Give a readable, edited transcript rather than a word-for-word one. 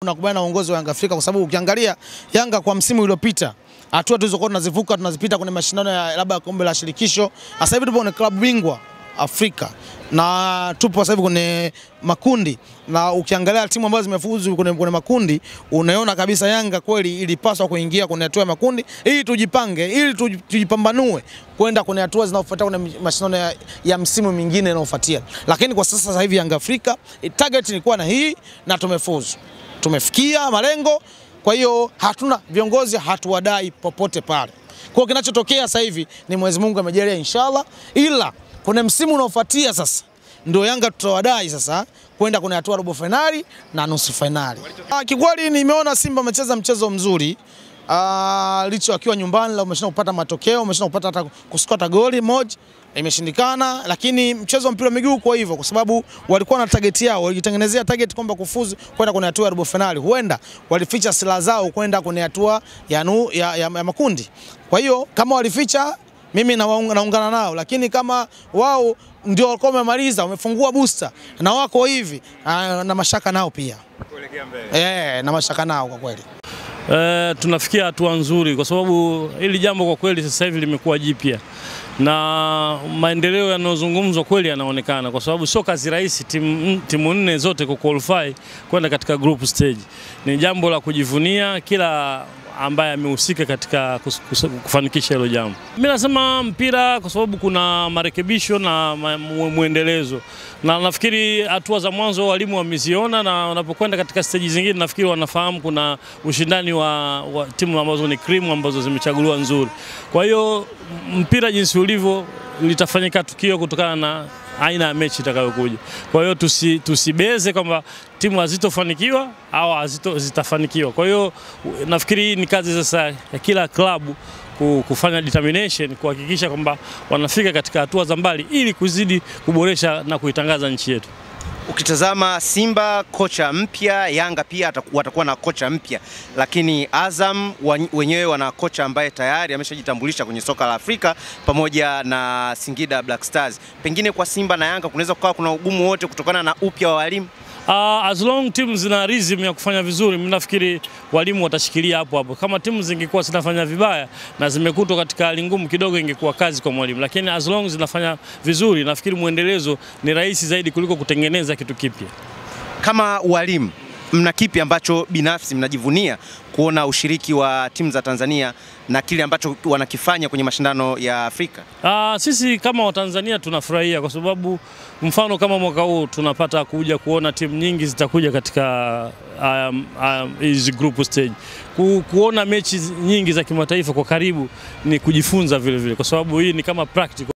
Nakubaliana na uongozi wa Yanga Afrika kwa sababu ukiangalia Yanga kwa msimu uliopita hatua tulizokuwa tunazivuka tunazipita kwenye mashindano ya labda kombe la shirikisho. Sasa hivi tupo kwenye klabu bingwa Afrika na tupo sasa hivi kwenye makundi, na ukiangalia timu ambazo zimefuzu kwenye makundi unaona kabisa Yanga kweli ilipaswa kuingia kwenye hatua ya makundi ili tujipange, ili tujipambanue kwenda kwenye hatua zinazofuata kwenye mashindano ya msimu mingine unaofuatia. Lakini kwa sasa hivi Yanga Afrika target ilikuwa na hii na tumefuzu. Tumefikia malengo, kwa hiyo hatuna viongozi hatuwadai popote pale. Kwa kinachotokea sasa hivi ni Mwenyezi Mungu amejalia inshallah, ila kwenye msimu unaofuatia sasa ndio Yanga tutawadai sasa kwenda kwenye hatua robo finali na nusu finali. Kikweli nimeona Simba amecheza mchezo mzuri. Licho akiwa nyumbani leo umeshinda kupata matokeo, umeshinda kupata hata kuskota goli moja, imeshindikana, lakini mchezo wa mpira wa miguu kwa hivyo kwa sababu walikuwa na target yao, walijitengenezea target kwamba kufuzu kwenda kwenye hatua ya robo finali. Huenda walificha silaha zao kwenda kwenye hatua ya makundi. Kwa hiyo kama walificha mimi naungana nao, lakini kama wao ndio walikuwa wamemaliza, wamefungua booster na wako hivi, na mashaka nao pia kuelekea mbele. Na mashaka nao kwa kweli. Tunafikia hatua nzuri kwa sababu hili jambo kwa kweli sasa hivi limekuwa jipya na maendeleo yanayozungumzwa kweli yanaonekana, kwa sababu sio kazi rahisi timu nne zote kuqualify kwenda katika group stage. Ni jambo la kujivunia kila ambaye amehusika katika kufanikisha hilo jambo. Mimi nasema mpira kwa sababu kuna marekebisho na muendelezo, na nafikiri hatua za mwanzo walimu wameziona, na wanapokwenda katika stage zingine nafikiri wanafahamu kuna ushindani wa timu ambazo ni cream ambazo zimechaguliwa nzuri. Kwa hiyo mpira jinsi ulivyo litafanyika tukio kutokana na aina ya mechi itakayokuja. Kwa hiyo tusibeze kwamba timu hazitofanikiwa au zitafanikiwa. Kwa hiyo nafikiri ni kazi sasa ya kila klabu kufanya determination kuhakikisha kwamba wanafika katika hatua za mbali ili kuzidi kuboresha na kuitangaza nchi yetu. Ukitazama Simba kocha mpya, Yanga pia watakuwa na kocha mpya, lakini Azam wenyewe wana kocha ambaye tayari ameshajitambulisha kwenye soka la Afrika pamoja na Singida Black Stars. Pengine kwa Simba na Yanga kunaweza kuwa kuna ugumu wote kutokana na upya wa walimu. As long timu zina rhythm ya kufanya vizuri, mimi nafikiri walimu watashikilia hapo hapo. Kama timu zingekuwa zinafanya vibaya na zimekutwa katika hali ngumu kidogo, ingekuwa kazi kwa mwalimu, lakini as long zinafanya vizuri nafikiri muendelezo ni rahisi zaidi kuliko kutengeneza kitu kipya. Kama walimu mna kipi ambacho binafsi mnajivunia kuona ushiriki wa timu za Tanzania na kile ambacho wanakifanya kwenye mashindano ya Afrika? Sisi kama Watanzania tunafurahia kwa sababu mfano kama mwaka huu tunapata kuja kuona timu nyingi zitakuja katika hizi group stage. Kuona mechi nyingi za kimataifa kwa karibu ni kujifunza vile vile, kwa sababu hii ni kama practical.